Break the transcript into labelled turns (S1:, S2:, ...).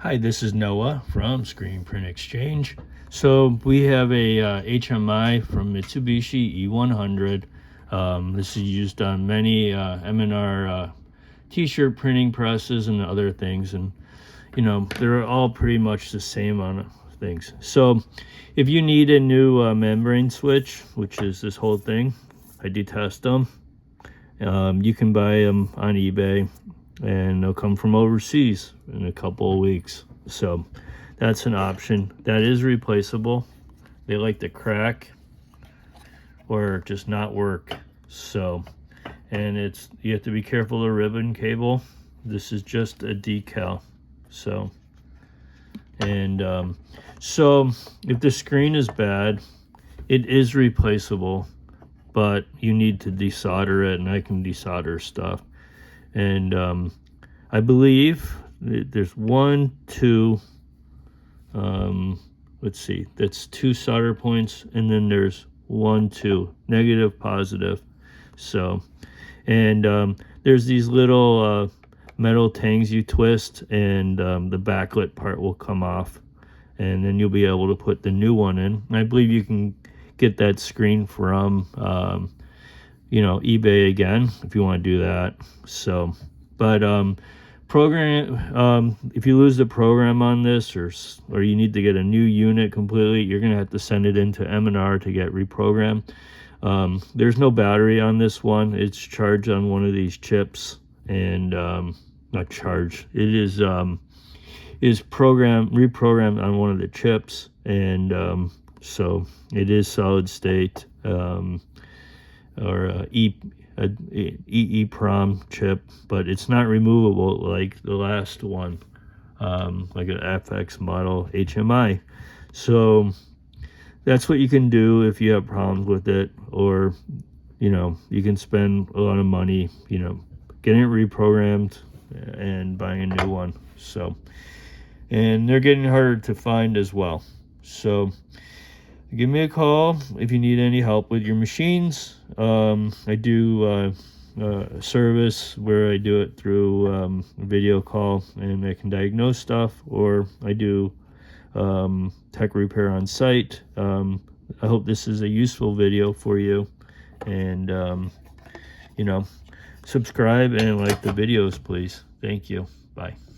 S1: Hi, this is Noah from screenprintexchange. So we have a HMI from Mitsubishi E100. This is used on many M&R t-shirt printing presses and other things, and they're all pretty much the same on things. So if you need a new membrane switch, which is this whole thing, I detest them. You can buy them on eBay, and they'll come from overseas in a couple of weeks. So that's an option. That is replaceable. They like to crack or just not work. So, and you have to be careful of the ribbon cable. This is just a decal. So, and so if the screen is bad, it is replaceable, but you need to desolder it, and I can desolder stuff. And I believe there's let's see, that's 2 solder points, and then there's 2 negative, positive. So, and there's these little metal tangs you twist, and the backlit part will come off, and then you'll be able to put the new one in. And I believe you can get that screen from eBay again if you want to do that. So, but if you lose the program on this, or you need to get a new unit completely, you're gonna have to send it into M&R to get reprogrammed. There's no battery on this one. It's charged on one of these chips, and not charged, it is reprogrammed on one of the chips, and so it is solid state, or EEPROM chip, but it's not removable like the last one, like an FX model HMI. So that's what you can do if you have problems with it, or you can spend a lot of money getting it reprogrammed and buying a new one. So, and they're getting harder to find as well. So give me a call if you need any help with your machines. I do a service where I do it through a video call, and I can diagnose stuff, or I do tech repair on site. I hope this is a useful video for you, and subscribe and like the videos, please. Thank you. Bye.